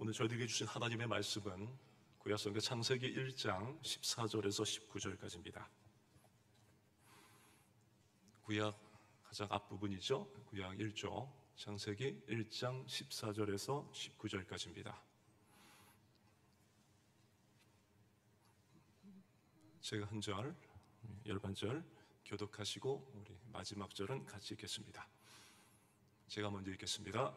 오늘 저희들에게 주신 하나님의 말씀은 구약성경 창세기 1장 14절에서 19절까지입니다. 구약 가장 앞부분이죠. 구약 1조 창세기 1장 14절에서 19절까지입니다. 제가 한 절, 열반절 교독하시고 우리 마지막 절은 같이 읽겠습니다. 제가 먼저 읽겠습니다.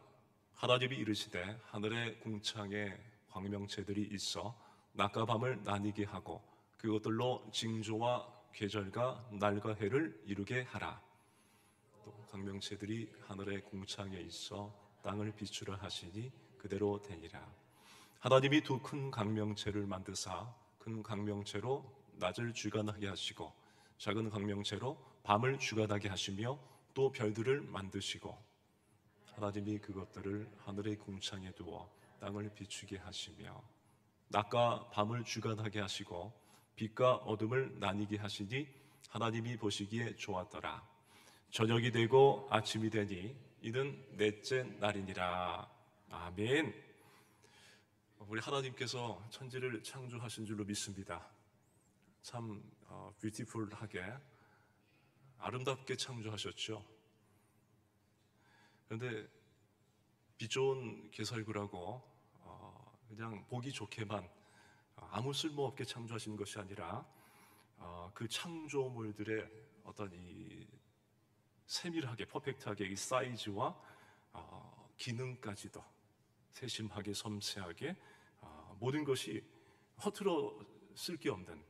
하나님이 이르시되 하늘의 궁창에 광명체들이 있어 낮과 밤을 나뉘게 하고 그것들로 징조와 계절과 날과 해를 이루게 하라. 또 광명체들이 하늘의 궁창에 있어 땅을 비추려 하시니 그대로 되니라. 하나님이 두 큰 광명체를 만드사 큰 광명체로 낮을 주관하게 하시고 작은 광명체로 밤을 주관하게 하시며 또 별들을 만드시고 하나님이 그것들을 하늘의 궁창에 두어 땅을 비추게 하시며 낮과 밤을 주관하게 하시고 빛과 어둠을 나뉘게 하시니 하나님이 보시기에 좋았더라. 저녁이 되고 아침이 되니 이는 넷째 날이니라. 아멘. 우리 하나님께서 천지를 창조하신 줄로 믿습니다. 참 뷰티풀하게 아름답게 창조하셨죠. 그런데 빛 좋은 개설구라고 그냥 보기 좋게만 아무 쓸모없게 창조하신 것이 아니라 그 창조물들의 어떤 이 세밀하게 퍼펙트하게 이 사이즈와 기능까지도 세심하게 섬세하게 모든 것이 허투루 쓸 게 없는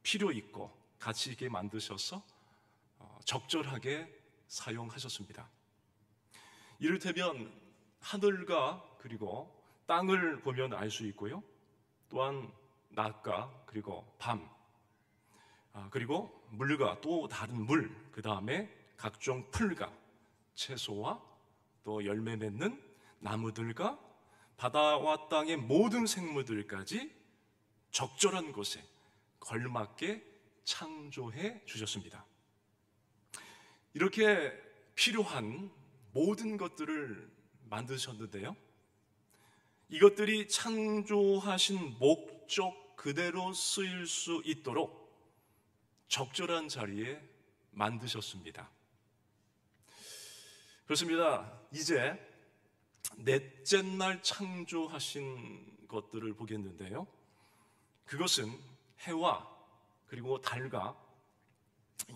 필요 있고 가치 있게 만드셔서 적절하게 사용하셨습니다. 이를테면 하늘과 그리고 땅을 보면 알 수 있고요. 또한 낮과 그리고 밤, 그리고 물과 또 다른 물, 그 다음에 각종 풀과 채소와 또 열매 맺는 나무들과 바다와 땅의 모든 생물들까지 적절한 곳에 걸맞게 창조해 주셨습니다. 이렇게 필요한 모든 것들을 만드셨는데요, 이것들이 창조하신 목적 그대로 쓰일 수 있도록 적절한 자리에 만드셨습니다. 그렇습니다. 이제 넷째 날 창조하신 것들을 보겠는데요, 그것은 해와 그리고 달과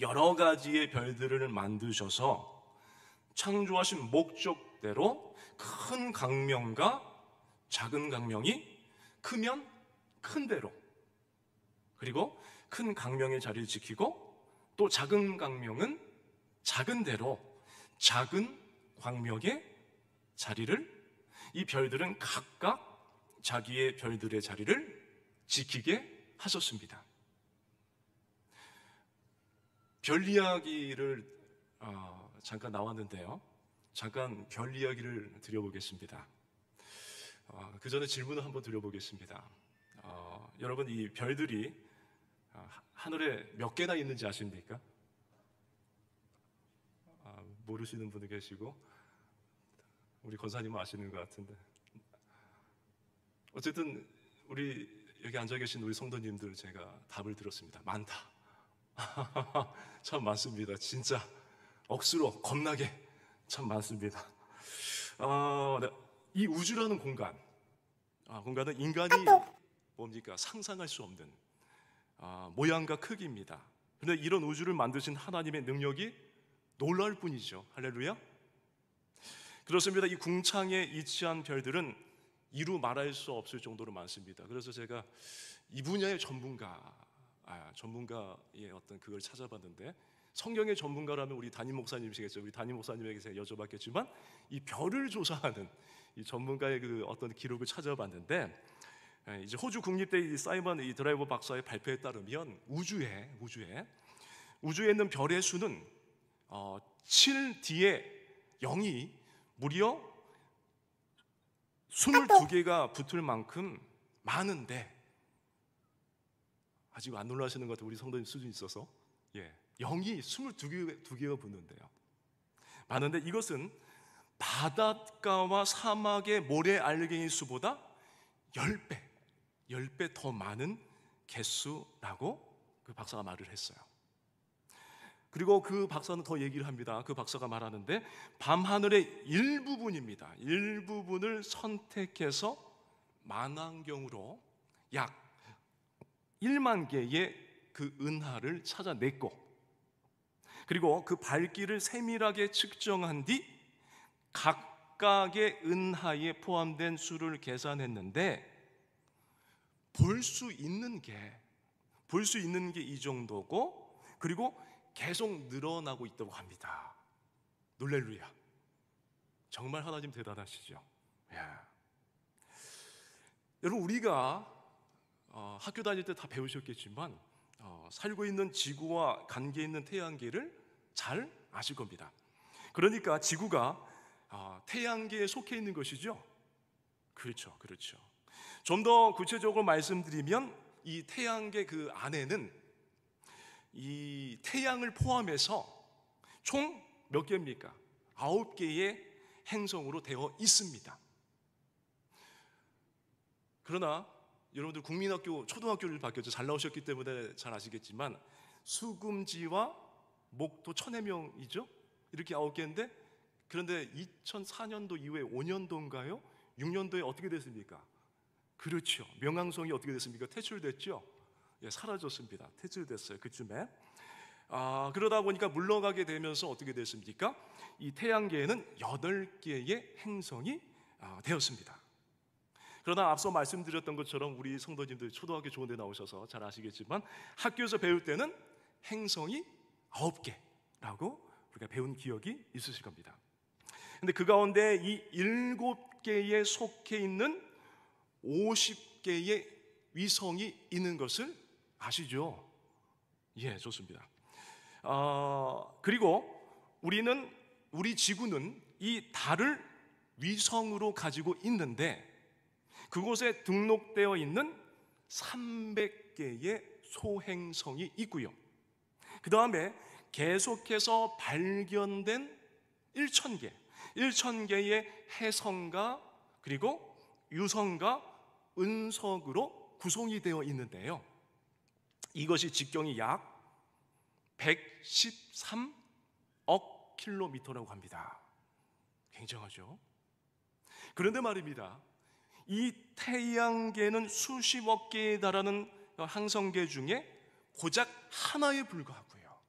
여러 가지의 별들을 만드셔서 창조하신 목적대로 큰 광명과 작은 광명이 크면 큰 대로, 그리고 큰 광명의 자리를 지키고 또 작은 광명은 작은 대로 작은 광명의 자리를, 이 별들은 각각 자기의 별들의 자리를 지키게 하셨습니다. 별 이야기를 잠깐 나왔는데요, 잠깐 별 이야기를 드려보겠습니다. 그 전에 질문을 한번 드려보겠습니다. 여러분, 이 별들이 하늘에 몇 개나 있는지 아십니까? 모르시는 분이 계시고 우리 권사님은 아시는 것 같은데, 어쨌든 우리 여기 앉아 계신 우리 성도님들 제가 답을 들었습니다. 많다. 참 많습니다. 진짜 억수로 겁나게 참 많습니다. 이 우주라는 공간은 인간이 뭡니까? 상상할 수 없는 모양과 크기입니다. 그런데 이런 우주를 만드신 하나님의 능력이 놀라울 뿐이죠. 할렐루야. 그렇습니다. 이 궁창에 위치한 별들은 이루 말할 수 없을 정도로 많습니다. 그래서 제가 이 분야의 전문가의 어떤 그걸 찾아봤는데, 성경의 전문가라면 우리 담임 목사님이시겠죠. 우리 담임 목사님에게 제가 여쭤봤겠지만 이 별을 조사하는 이 전문가의 그 어떤 기록을 찾아봤는데, 이제 호주 국립대 이 사이먼 이 드라이버 박사의 발표에 따르면 우주에 있는 별의 수는 7 뒤에 0이 무려 22개가 붙을 만큼 많은데, 아직 안 놀라시는 것 같아요. 우리 성도님 수준이 있어서 0이 22개가 붙는데요. 많은데 이것은 바닷가와 사막의 모래 알갱이 수보다 10배 더 많은 개수라고 그 박사가 말을 했어요. 그리고 그 박사는 더 얘기를 합니다. 그 박사가 말하는데 밤하늘의 일부분입니다. 일부분을 선택해서 만환경으로 약 1만 개의 그 은하를 찾아냈고, 그리고 그 밝기를 세밀하게 측정한 뒤 각각의 은하에 포함된 수를 계산했는데 볼 수 있는 게 이 정도고, 그리고 계속 늘어나고 있다고 합니다. 놀렐루야. 정말 하나님 대단하시죠. 여러분, 우리가 학교 다닐 때 다 배우셨겠지만 살고 있는 지구와 관계 있는 태양계를 잘 아실 겁니다. 그러니까 지구가 태양계에 속해 있는 것이죠. 그렇죠. 좀 더 구체적으로 말씀드리면 이 태양계 그 안에는 이 태양을 포함해서 총 몇 개입니까? 9개의 행성으로 되어 있습니다. 그러나 여러분들 국민학교, 초등학교를 바뀌었죠. 잘 나오셨기 때문에 잘 아시겠지만 수금지와 목토 천해명이죠. 이렇게 9개인데, 그런데 2004년도 이후에 5년도인가요? 6년도에 어떻게 됐습니까? 그렇죠. 명왕성이 어떻게 됐습니까? 퇴출됐죠. 사라졌습니다. 퇴출됐어요. 그쯤에. 그러다 보니까 물러가게 되면서 어떻게 됐습니까? 이 태양계에는 8개의 행성이 되었습니다. 그러나 앞서 말씀드렸던 것처럼 우리 성도님들 초등학교 좋은 데 나오셔서 잘 아시겠지만 학교에서 배울 때는 행성이 9개라고 우리가 배운 기억이 있으실 겁니다. 근데 그 가운데 이 7개에 속해 있는 50개의 위성이 있는 것을 아시죠? 예, 좋습니다. 그리고 우리 지구는 이 달을 위성으로 가지고 있는데 그곳에 등록되어 있는 300개의 소행성이 있고요. 그 다음에 계속해서 발견된 1000개의 해성과 그리고 유성과 은석으로 구성이 되어 있는데요. 이것이 직경이 약 113억 킬로미터라고 합니다. 굉장하죠? 그런데 말입니다, 이 태양계는 수십억 개에 달하는 항성계 중에 고작 하나에 불과하고요.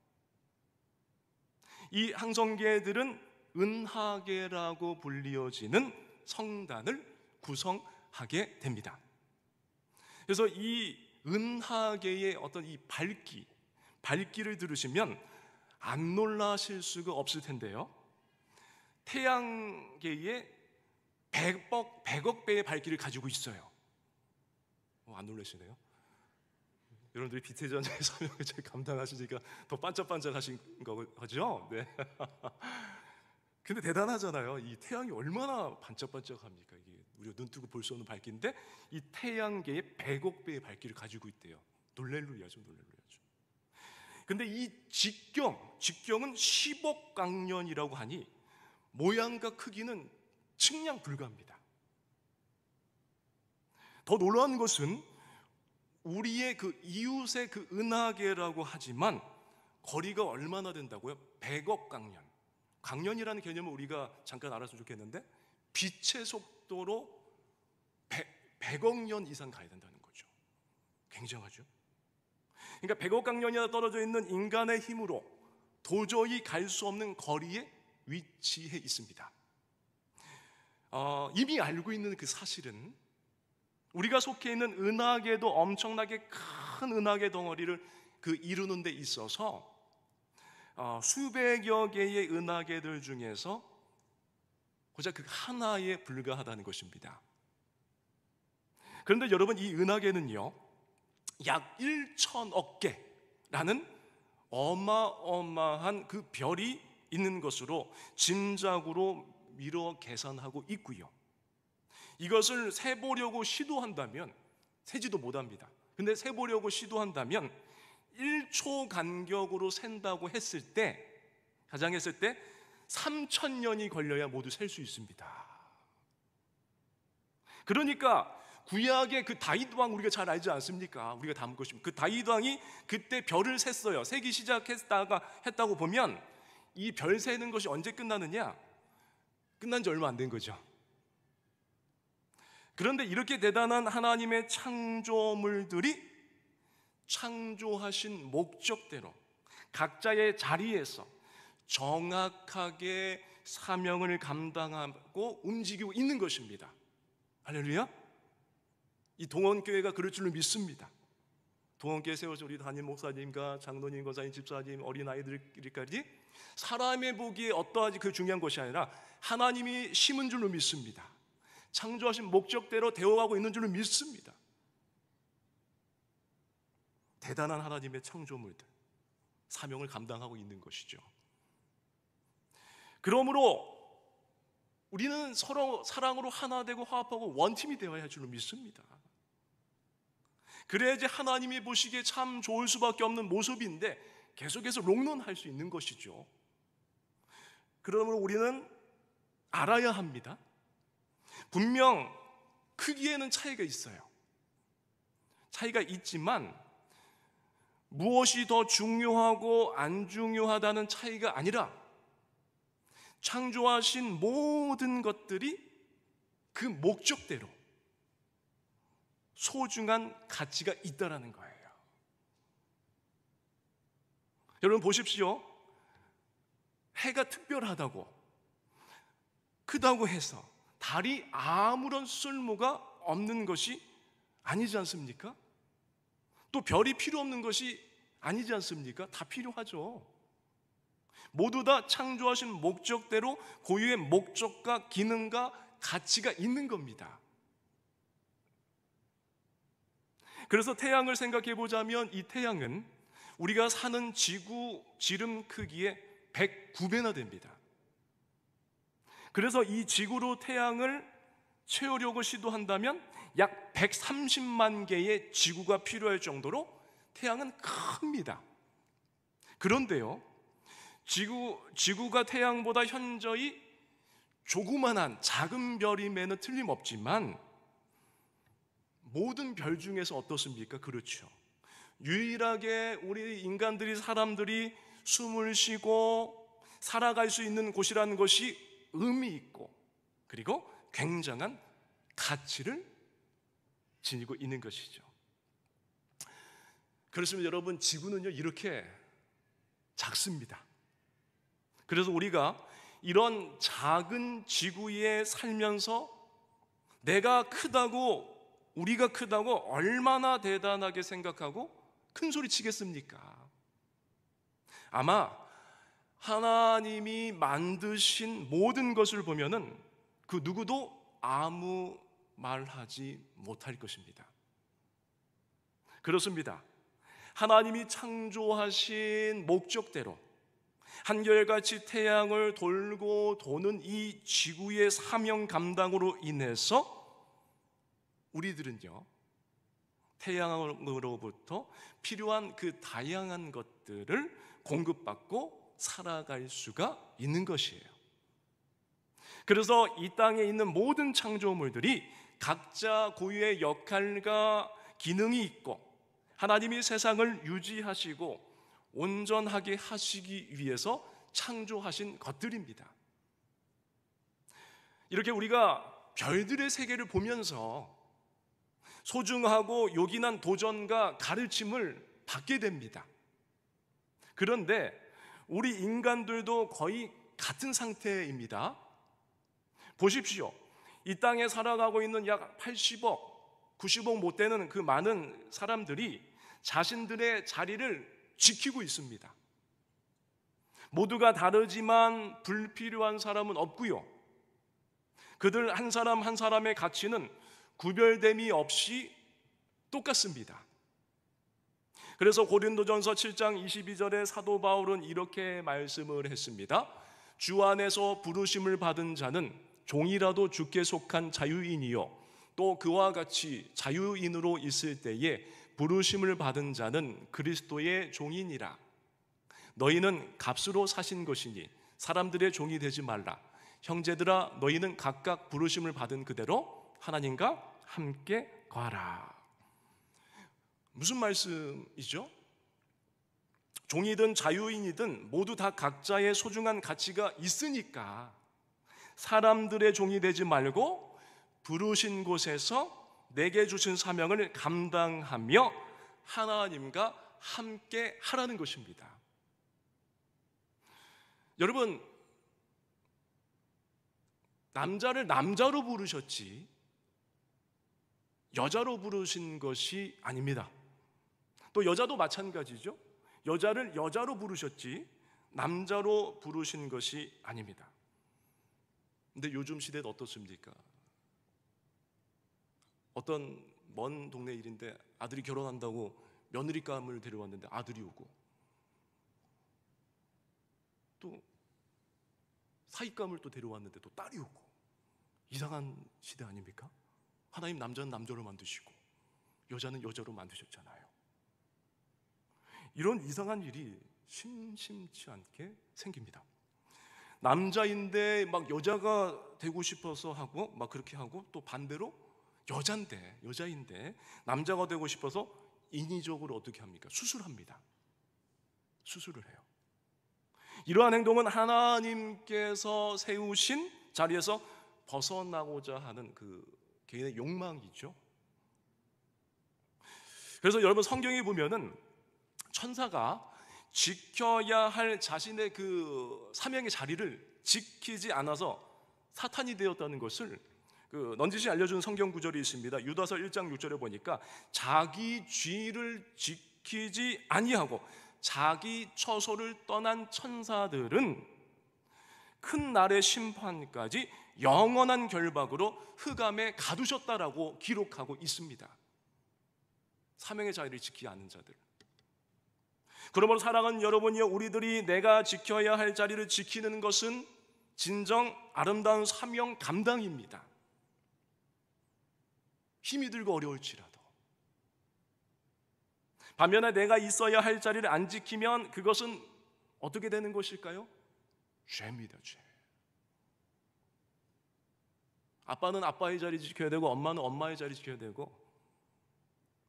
이 항성계들은 은하계라고 불리어지는 성단을 구성하게 됩니다. 그래서 이 은하계의 어떤 이 밝기를 들으시면 안 놀라실 수가 없을 텐데요. 태양계의 100억 배의 밝기를 가지고 있어요. 안 놀라시네요. 여러분들이 비태전자의 설명을 잘 감당하시니까 더 반짝반짝하신 거죠? 네. 근데 대단하잖아요. 이 태양이 얼마나 반짝반짝합니까? 이게 우리가 눈 뜨고 볼 수 없는 밝기인데 이 태양계의 100억 배의 밝기를 가지고 있대요. 놀랄루야죠. 근데 이 직경은 10억 광년이라고 하니 모양과 크기는 측량 불가합니다. 더 놀라운 것은 우리의 그 이웃의 그 은하계라고 하지만 거리가 얼마나 된다고요? 100억 광년. 광년이라는 개념을 우리가 잠깐 알았으면 좋겠는데 빛의 속도로 100억 년 이상 가야 된다는 거죠. 굉장하죠? 그러니까 100억 광년이나 떨어져 있는 인간의 힘으로 도저히 갈 수 없는 거리에 위치해 있습니다. 이미 알고 있는 그 사실은 우리가 속해 있는 은하계도 엄청나게 큰 은하계 덩어리를 그 이루는 데 있어서 수백여 개의 은하계들 중에서 고작 그 하나에 불과하다는 것입니다. 그런데 여러분, 이 은하계는요 약 1천억 개라는 어마어마한 그 별이 있는 것으로 짐작으로 미뤄 계산하고 있고요. 이것을 세보려고 시도한다면 세지도 못합니다. 근데 세보려고 시도한다면 1초 간격으로 센다고 했을 때, 가정했을 때 3,000년이 걸려야 모두 셀 수 있습니다. 그러니까 구약의 그 다윗 왕 우리가 잘 알지 않습니까? 우리가 다 묻고 싶은 그 다윗 왕이 그때 별을 셌어요. 세기 시작했다고 보면 이 별 세는 것이 언제 끝나느냐? 끝난 지 얼마 안 된 거죠. 그런데 이렇게 대단한 하나님의 창조물들이 창조하신 목적대로 각자의 자리에서 정확하게 사명을 감당하고 움직이고 있는 것입니다. 할렐루야. 이 동원교회가 그럴 줄로 믿습니다. 동원교회 세워진 우리 담임 목사님과 장로님, 권사님, 집사님, 어린아이들까지 사람의 보기에 어떠하지 그 중요한 것이 아니라 하나님이 심은 줄로 믿습니다. 창조하신 목적대로 되어가고 있는 줄로 믿습니다. 대단한 하나님의 창조물들, 사명을 감당하고 있는 것이죠. 그러므로 우리는 서로 사랑으로 하나 되고 화합하고 원팀이 되어야 할 줄로 믿습니다. 그래야지 하나님이 보시기에 참 좋을 수밖에 없는 모습인데 계속해서 롱런할 수 있는 것이죠. 그러므로 우리는 알아야 합니다. 분명 크기에는 차이가 있어요. 차이가 있지만 무엇이 더 중요하고 안 중요하다는 차이가 아니라 창조하신 모든 것들이 그 목적대로 소중한 가치가 있다라는 거예요. 여러분 보십시오. 해가 특별하다고 크다고 해서 달이 아무런 쓸모가 없는 것이 아니지 않습니까? 또 별이 필요 없는 것이 아니지 않습니까? 다 필요하죠. 모두 다 창조하신 목적대로 고유의 목적과 기능과 가치가 있는 겁니다. 그래서 태양을 생각해 보자면 이 태양은 우리가 사는 지구 지름 크기의 109배나 됩니다. 그래서 이 지구로 태양을 채우려고 시도한다면 약 130만 개의 지구가 필요할 정도로 태양은 큽니다. 그런데요, 지구가 태양보다 현저히 조그만한 작은 별임에는 틀림없지만 모든 별 중에서 어떻습니까? 그렇죠. 유일하게 우리 인간들이 사람들이 숨을 쉬고 살아갈 수 있는 곳이라는 것이 의미 있고 그리고 굉장한 가치를 지니고 있는 것이죠. 그렇습니다. 여러분, 지구는요 이렇게 작습니다. 그래서 우리가 이런 작은 지구에 살면서 내가 크다고, 우리가 크다고 얼마나 대단하게 생각하고 큰 소리 치겠습니까? 아마 하나님이 만드신 모든 것을 보면은 그 누구도 아무 말하지 못할 것입니다. 그렇습니다. 하나님이 창조하신 목적대로 한결같이 태양을 돌고 도는 이 지구의 사명 감당으로 인해서 우리들은요 태양으로부터 필요한 그 다양한 것들을 공급받고 살아갈 수가 있는 것이에요. 그래서 이 땅에 있는 모든 창조물들이 각자 고유의 역할과 기능이 있고 하나님이 세상을 유지하시고 온전하게 하시기 위해서 창조하신 것들입니다. 이렇게 우리가 별들의 세계를 보면서 소중하고 요긴한 도전과 가르침을 받게 됩니다. 그런데 우리 인간들도 거의 같은 상태입니다. 보십시오. 이 땅에 살아가고 있는 약 80억, 90억 못 되는 그 많은 사람들이 자신들의 자리를 지키고 있습니다. 모두가 다르지만 불필요한 사람은 없고요. 그들 한 사람 한 사람의 가치는 구별됨이 없이 똑같습니다. 그래서 고린도전서 7장 22절에 사도 바울은 이렇게 말씀을 했습니다. 주 안에서 부르심을 받은 자는 종이라도 주께 속한 자유인이요 또 그와 같이 자유인으로 있을 때에 부르심을 받은 자는 그리스도의 종이니라. 너희는 값으로 사신 것이니 사람들의 종이 되지 말라. 형제들아, 너희는 각각 부르심을 받은 그대로 하나님과 함께 거하라. 무슨 말씀이죠? 종이든 자유인이든 모두 다 각자의 소중한 가치가 있으니까 사람들의 종이 되지 말고 부르신 곳에서 내게 주신 사명을 감당하며 하나님과 함께 하라는 것입니다. 여러분, 남자를 남자로 부르셨지 여자로 부르신 것이 아닙니다. 또 여자도 마찬가지죠. 여자를 여자로 부르셨지 남자로 부르신 것이 아닙니다. 근데 요즘 시대는 어떻습니까? 어떤 먼 동네 일인데 아들이 결혼한다고 며느리감을 데려왔는데 아들이 오고, 또 사익감을 또 데려왔는데 또 딸이 오고, 이상한 시대 아닙니까? 하나님 남자는 남자로 만드시고 여자는 여자로 만드셨잖아요. 이런 이상한 일이 심심치 않게 생깁니다. 남자인데 막 여자가 되고 싶어서 하고 막 그렇게 하고, 또 반대로 여자인데 남자가 되고 싶어서 인위적으로 어떻게 합니까? 수술합니다. 수술을 해요. 이러한 행동은 하나님께서 세우신 자리에서 벗어나고자 하는 그 개인의 욕망이죠. 그래서 여러분, 성경에 보면은 천사가 지켜야 할 자신의 그 사명의 자리를 지키지 않아서 사탄이 되었다는 것을 넌지시 알려준 성경 구절이 있습니다. 유다서 1장 6절에 보니까 자기 쥐를 지키지 아니하고 자기 처소를 떠난 천사들은 큰 날의 심판까지 영원한 결박으로 흑암에 가두셨다라고 기록하고 있습니다. 사명의 자리를 지키지 않는 자들. 그러므로 사랑하는 여러분이여, 우리들이 내가 지켜야 할 자리를 지키는 것은 진정 아름다운 사명 감당입니다. 힘이 들고 어려울지라도. 반면에 내가 있어야 할 자리를 안 지키면 그것은 어떻게 되는 것일까요? 죄입니다, 죄. 아빠는 아빠의 자리 지켜야 되고, 엄마는 엄마의 자리 지켜야 되고,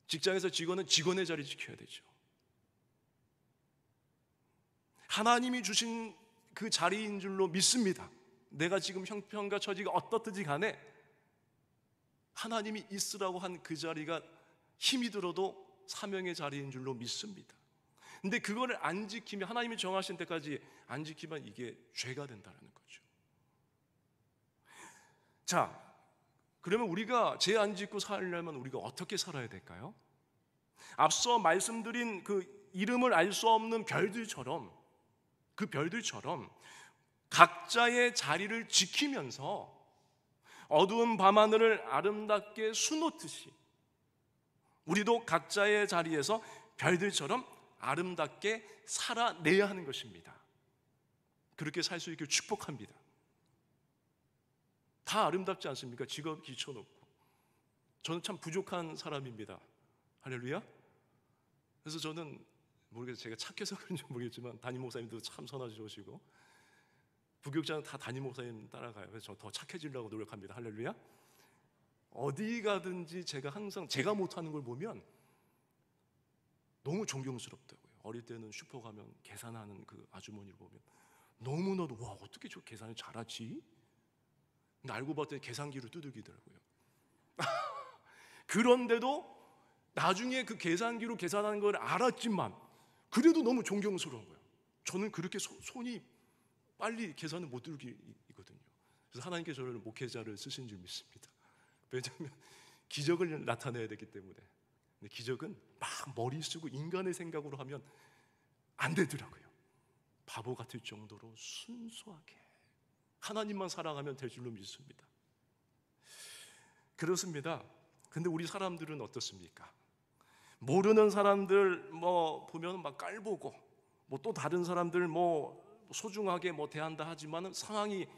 직장에서 직원은 직원의 자리 지켜야 되죠. 하나님이 주신 그 자리인 줄로 믿습니다. 내가 지금 형편과 처지가 어떻든지 간에 하나님이 있으라고 한 그 자리가 힘이 들어도 사명의 자리인 줄로 믿습니다. 근데 그거를 안 지키면, 하나님이 정하신 때까지 안 지키면 이게 죄가 된다는 거죠. 자, 그러면 우리가 죄 안 짓고 살려면 우리가 어떻게 살아야 될까요? 앞서 말씀드린 그 이름을 알 수 없는 별들처럼, 그 별들처럼 각자의 자리를 지키면서 어두운 밤하늘을 아름답게 수놓듯이 우리도 각자의 자리에서 별들처럼 아름답게 살아내야 하는 것입니다. 그렇게 살 수 있게 축복합니다. 다 아름답지 않습니까? 직업 기초놓고. 저는 참 부족한 사람입니다. 할렐루야. 그래서 저는 모르겠어요. 제가 착해서 그런지 모르겠지만 담임 목사님도 참 선하시고, 부교육자는 다 담임 목사님 따라가요. 그래서 저 더 착해지려고 노력합니다. 할렐루야. 어디 가든지 제가 항상 제가 못하는 걸 보면 너무 존경스럽다고요. 어릴 때는 슈퍼 가면 계산하는 그 아주머니를 보면 너무나도, 와, 어떻게 저 계산을 잘하지? 근데 알고 봤더니 계산기로 두들기더라고요. 그런데도 나중에 그 계산기로 계산하는 걸 알았지만 그래도 너무 존경스러운 거예요. 저는 그렇게 손이 빨리 계산을 못 들기거든요. 그래서 하나님께서 저를 목회자를 쓰신 줄 믿습니다. 왜냐하면 기적을 나타내야 되기 때문에. 근데 기적은 막 머리 쓰고 인간의 생각으로 하면 안 되더라고요. 바보 같을 정도로 순수하게 하나님만 사랑하면 될 줄로 믿습니다. 그렇습니다. 근데 우리 사람들은 어떻습니까? 모르는 사람들 보면 막 깔보고, 또 다른 사람들 소중하게 대한다 하지만은 상황이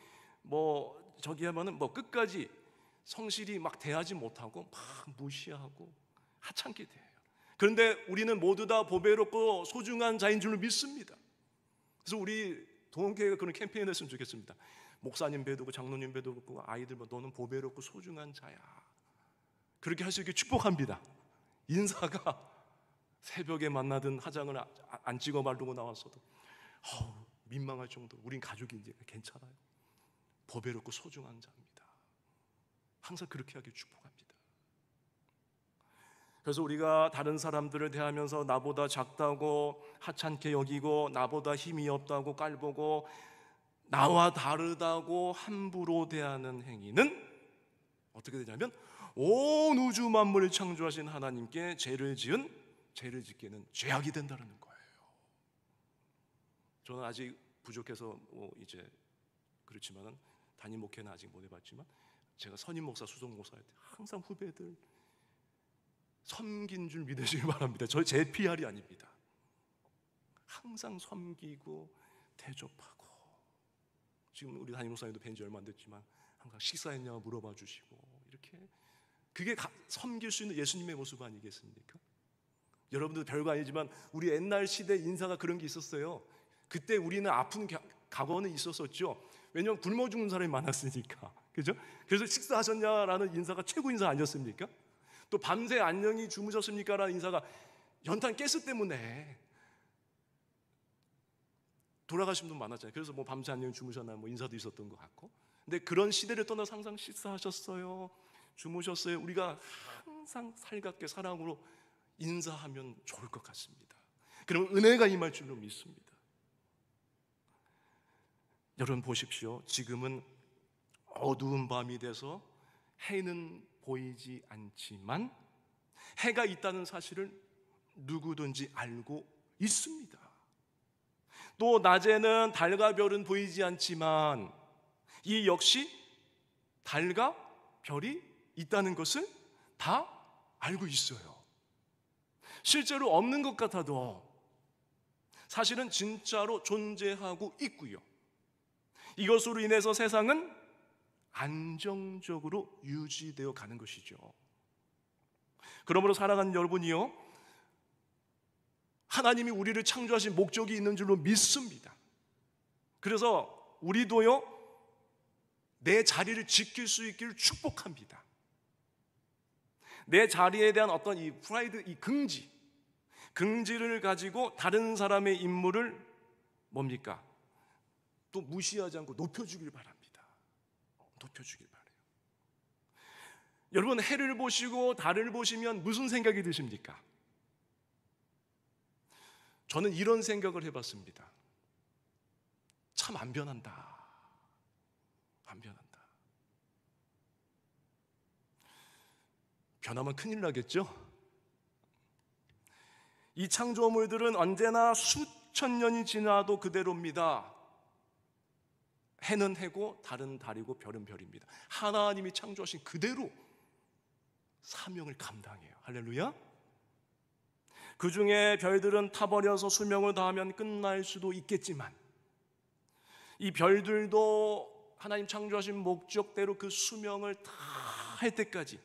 저기 하면은 끝까지 성실히 막 대하지 못하고 막 무시하고 하찮게 대해요. 그런데 우리는 모두 다 보배롭고 소중한 자인 줄로 믿습니다. 그래서 우리 동원교회가 그런 캠페인을 했으면 좋겠습니다. 목사님 배도고 장로님 배도고 아이들 너는 보배롭고 소중한 자야. 그렇게 할 수 있게 축복합니다. 인사가 새벽에 만나든 화장을 안 찍어 바르고 나왔어도 민망할 정도. 우린 가족인지 괜찮아요. 보배롭고 소중한 자입니다. 항상 그렇게 하길 축복합니다. 그래서 우리가 다른 사람들을 대하면서 나보다 작다고 하찮게 여기고 나보다 힘이 없다고 깔보고 나와 다르다고 함부로 대하는 행위는 어떻게 되냐면 온 우주 만물을 창조하신 하나님께 죄를 짓게는 죄악이 된다는 거예요. 저는 아직 부족해서 이제 그렇지만은 담임 목회는 아직 못 해봤지만 제가 선임 목사, 수석 목사할 때 항상 후배들 섬긴 줄 믿으시기 바랍니다. 제 PR이 아닙니다. 항상 섬기고 대접하고, 지금 우리 담임 목사님도 뵌 지 얼마 안 됐지만 항상 식사했냐고 물어봐 주시고, 이렇게 그게 섬길 수 있는 예수님의 모습 아니겠습니까? 여러분들 별거 아니지만 우리 옛날 시대 인사가 그런 게 있었어요. 그때 우리는 아픈 과거는 있었었죠. 왜냐하면 굶어 죽는 사람이 많았으니까, 그죠? 그래서 식사하셨냐라는 인사가 최고 인사 아니었습니까? 또 밤새 안녕히 주무셨습니까? 라는 인사가 연탄 가스 때문에 돌아가신 분 많았잖아요. 그래서 뭐 밤새 안녕히 주무셨나 뭐 인사도 있었던 것 같고. 근데 그런 시대를 떠나서 항상 식사하셨어요, 주무셨어요, 우리가 항상 살갑게 사랑으로 인사하면 좋을 것 같습니다. 그러면 은혜가 임할 줄로 믿습니다. 여러분 보십시오. 지금은 어두운 밤이 돼서 해는 보이지 않지만 해가 있다는 사실을 누구든지 알고 있습니다. 또 낮에는 달과 별은 보이지 않지만 이 역시 달과 별이 있다는 것을 다 알고 있어요. 실제로 없는 것 같아도 사실은 진짜로 존재하고 있고요. 이것으로 인해서 세상은 안정적으로 유지되어 가는 것이죠. 그러므로 사랑하는 여러분이요, 하나님이 우리를 창조하신 목적이 있는 줄로 믿습니다. 그래서 우리도요, 내 자리를 지킬 수 있기를 축복합니다. 내 자리에 대한 어떤 이 프라이드, 이 긍지를 가지고 다른 사람의 임무를 뭡니까? 또 무시하지 않고 높여주길 바랍니다. 높여주길 바라요. 여러분, 해를 보시고 달을 보시면 무슨 생각이 드십니까? 저는 이런 생각을 해봤습니다. 참 안 변한다. 안 변한다. 변하면 큰일 나겠죠? 이 창조물들은 언제나 수천 년이 지나도 그대로입니다. 해는 해고 달은 달이고 별은 별입니다. 하나님이 창조하신 그대로 사명을 감당해요. 할렐루야. 그 중에 별들은 타버려서 수명을 다하면 끝날 수도 있겠지만 이 별들도 하나님 창조하신 목적대로 그 수명을 다 할 때까지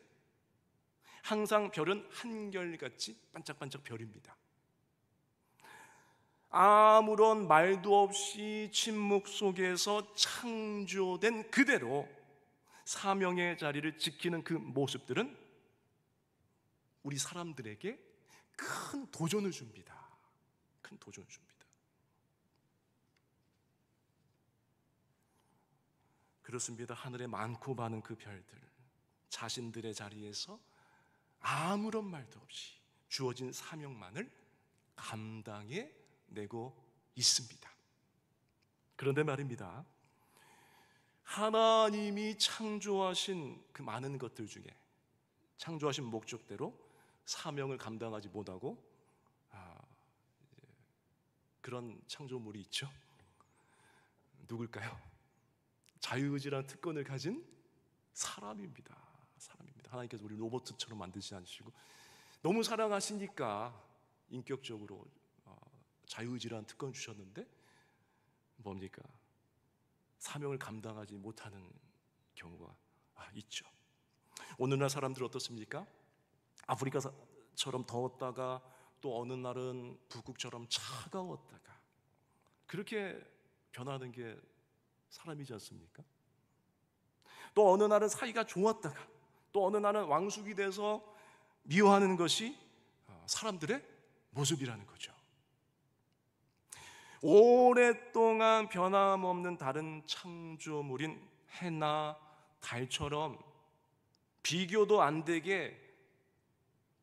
항상 별은 한결같이 반짝반짝 별입니다. 아무런 말도 없이 침묵 속에서 창조된 그대로 사명의 자리를 지키는 그 모습들은 우리 사람들에게 큰 도전을 줍니다. 큰 도전을 줍니다. 그렇습니다. 하늘에 많고 많은 그 별들, 자신들의 자리에서 아무런 말도 없이 주어진 사명만을 감당해 내고 있습니다. 그런데 말입니다, 하나님이 창조하신 그 많은 것들 중에 창조하신 목적대로 사명을 감당하지 못하고 그런 창조물이 있죠. 누굴까요? 자유의지라는 특권을 가진 사람입니다. 하나님께서 우리 로봇처럼 만드시지 않으시고 너무 사랑하시니까 인격적으로 자유의지라는 특권을 주셨는데 뭡니까? 사명을 감당하지 못하는 경우가 있죠. 오늘날 사람들 어떻습니까? 아프리카처럼 더웠다가 또 어느 날은 북극처럼 차가웠다가 그렇게 변하는 게 사람이지 않습니까? 또 어느 날은 사이가 좋았다가 또 어느 날은 왕숙이 돼서 미워하는 것이 사람들의 모습이라는 거죠. 오랫동안 변함없는 다른 창조물인 해나 달처럼 비교도 안 되게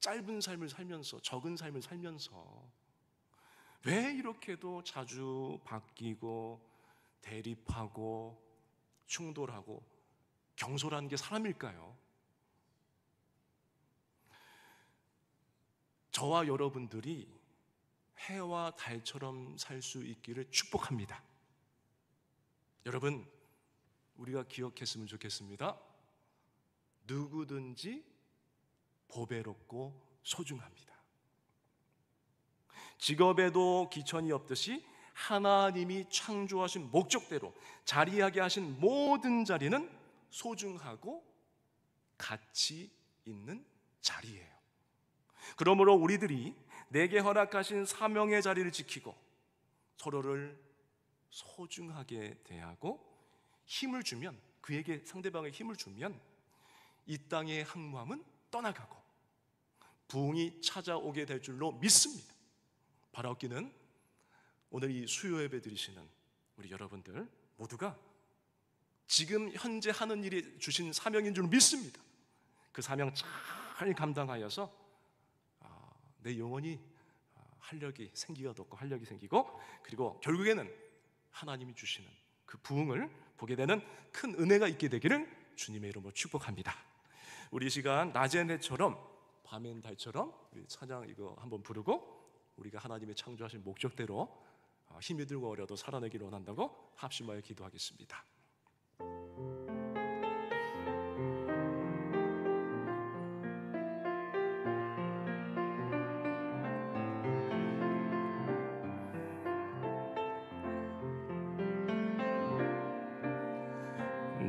짧은 삶을 살면서, 적은 삶을 살면서 왜 이렇게도 자주 바뀌고 대립하고 충돌하고 경솔한 게 사람일까요? 저와 여러분들이 해와 달처럼 살 수 있기를 축복합니다. 여러분, 우리가 기억했으면 좋겠습니다. 누구든지 보배롭고 소중합니다. 직업에도 기천이 없듯이 하나님이 창조하신 목적대로 자리하게 하신 모든 자리는 소중하고 가치 있는 자리예요. 그러므로 우리들이 내게 허락하신 사명의 자리를 지키고 서로를 소중하게 대하고 힘을 주면, 그에게 상대방의 힘을 주면 이 땅의 항무함은 떠나가고 부흥이 찾아오게 될 줄로 믿습니다. 바라옵기는 오늘 이 수요 예배 드리시는 우리 여러분들 모두가 지금 현재 하는 일이 주신 사명인 줄 믿습니다. 그 사명 잘 감당하여서 내 영혼이 활력이 생기가 돋고 활력이 생기고, 그리고 결국에는 하나님이 주시는 그 부흥을 보게 되는 큰 은혜가 있게 되기를 주님의 이름으로 축복합니다. 우리 이 시간 낮엔 해처럼 밤엔 달처럼 우리 찬양 이거 한번 부르고 우리가 하나님의 창조하신 목적대로 힘이 들고 어려도 살아내기를 원한다고 합심하여 기도하겠습니다.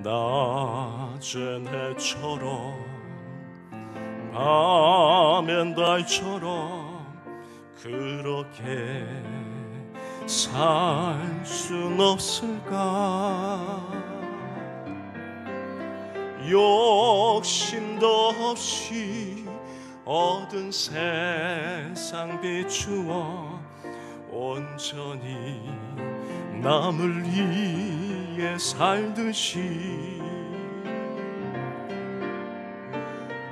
낮은 해처럼 밤엔 달처럼 그렇게 살 순 없을까? 욕심도 없이 얻은 세상 비추어 온전히 남을 위해 살듯이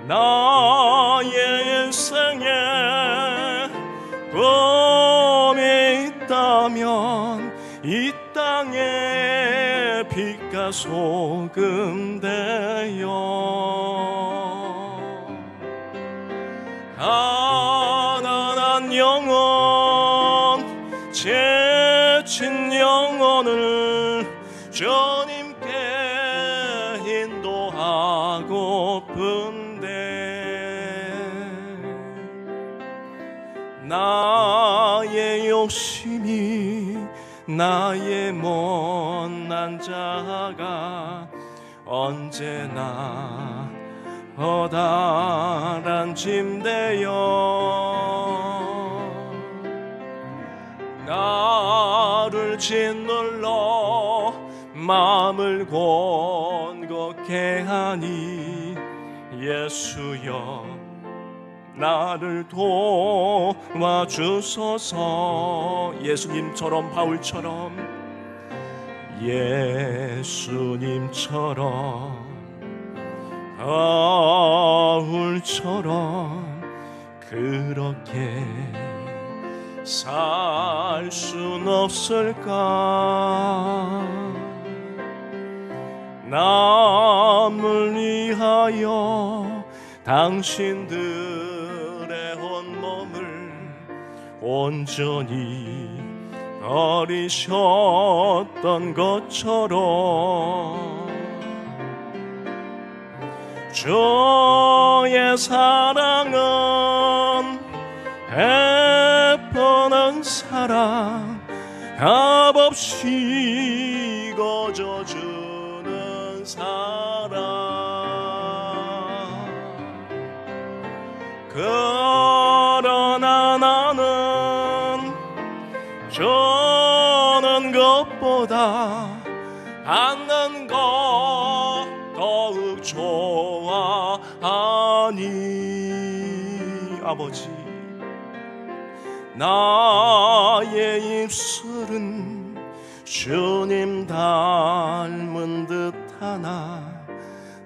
나의 인생에 꿈이 있다면 이 땅에 빛과 소금 되어 가난한 영혼, 지친 영혼을 주님께 인도하고픈데 나의 욕심이 나의 못난 자가 언제나 허다란 짐 되어 나를 짓눌러 마음을 곤곡해 하니 예수여 나를 도와주소서. 예수님처럼 바울처럼 예수님처럼 바울처럼 그렇게 살 순 없을까? 남을 위하여 당신들의 온몸을 온전히 버리셨던 것처럼 주의 사랑은 베푸는 사랑 값없이 거저주는 사랑 그러나 나는 주는 것보다 것보다 받는 것 더욱 좋아하니 아버지, 나의 입술은 주님 닮은 듯하나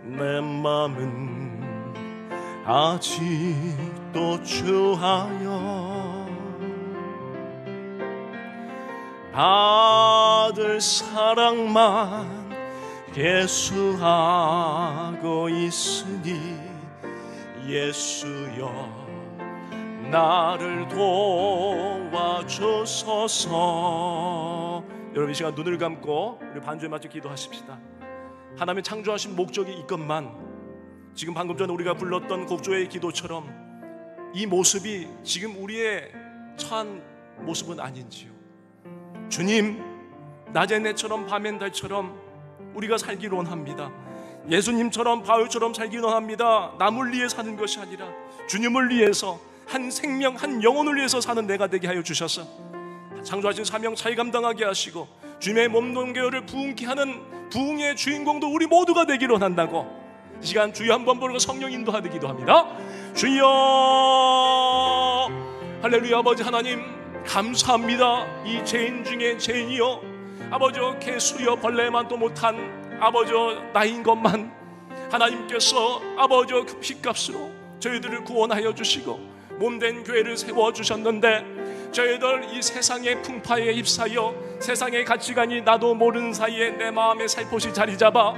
내 맘은 아직도 주하여 받을 사랑만 계수하고 있으니 예수여 나를 도와주소서. 여러분 이 시간 눈을 감고 우리 반주에 맞춰 기도하십시다. 하나님의 창조하신 목적이 있건만 지금 방금 전에 우리가 불렀던 곡조의 기도처럼 이 모습이 지금 우리의 처한 모습은 아닌지요. 주님, 낮엔 해처럼 밤엔 달처럼 우리가 살기를 원합니다. 예수님처럼 바울처럼 살기를 원합니다. 남을 위해 사는 것이 아니라 주님을 위해서, 한 생명 한 영혼을 위해서 사는 내가 되게 하여 주셔서 창조하신 사명 잘 감당하게 하시고 주님의 몸동교를 부흥케 하는 부흥의 주인공도 우리 모두가 되기를 원한다고 이 시간 주여 한번 부르고 성령 인도하듯 기도합니다. 주여, 할렐루야. 아버지 하나님 감사합니다. 이 죄인 중에 죄인이요 아버지여 개수여 벌레만도 못한 아버지여 나인 것만 하나님께서 아버지여 그 피값으로 저희들을 구원하여 주시고 몸된 교회를 세워주셨는데 저희들 이 세상의 풍파에 휩싸여 세상의 가치관이 나도 모르는 사이에 내 마음에 살포시 자리 잡아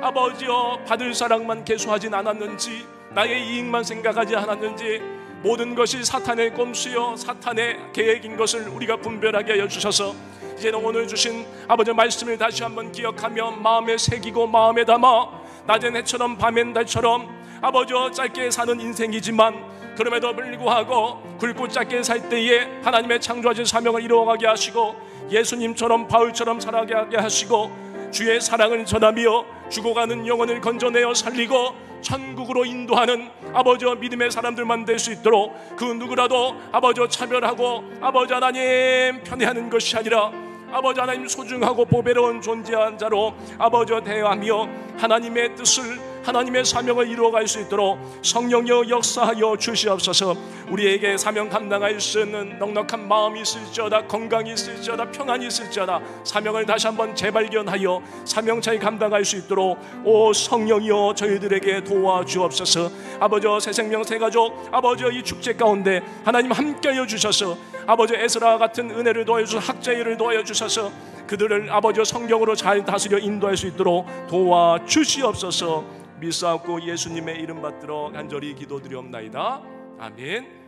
아버지여 받을 사랑만 계수하진 않았는지 나의 이익만 생각하지 않았는지 모든 것이 사탄의 꼼수여 사탄의 계획인 것을 우리가 분별하게 하여 주셔서 이제는 오늘 주신 아버지의 말씀을 다시 한번 기억하며 마음에 새기고 마음에 담아 낮엔 해처럼 밤엔 달처럼 아버지여 짧게 사는 인생이지만 그럼에도 불구하고 굵고 짧게 살 때에 하나님의 창조하신 사명을 이루어가게 하시고 예수님처럼 바울처럼 살아가게 하시고 주의 사랑을 전하며 죽어가는 영혼을 건져내어 살리고 천국으로 인도하는 아버지와 믿음의 사람들만 될 수 있도록 그 누구라도 아버지와 차별하고 아버지 하나님 편애하는 것이 아니라 아버지 하나님 소중하고 보배로운 존재한 자로 아버지와 대하며 하나님의 뜻을 하나님의 사명을 이루어갈 수 있도록 성령여 역사하여 주시옵소서. 우리에게 사명 감당할 수 있는 넉넉한 마음이 있을지어다 건강이 있을지어다 평안이 있을지어다 사명을 다시 한번 재발견하여 사명 잘 감당할 수 있도록 오 성령이여 저희들에게 도와주옵소서. 아버지여 새생명 새가족 아버지여 이 축제 가운데 하나님 함께하여 주셔서 아버지 에스라 같은 은혜를 도와여 주셔서 학자일을 도와여 주셔서 그들을 아버지여 성경으로 잘 다스려 인도할 수 있도록 도와주시옵소서. 믿사옵고 예수님의 이름 받들어 간절히 기도드리옵나이다. 아멘.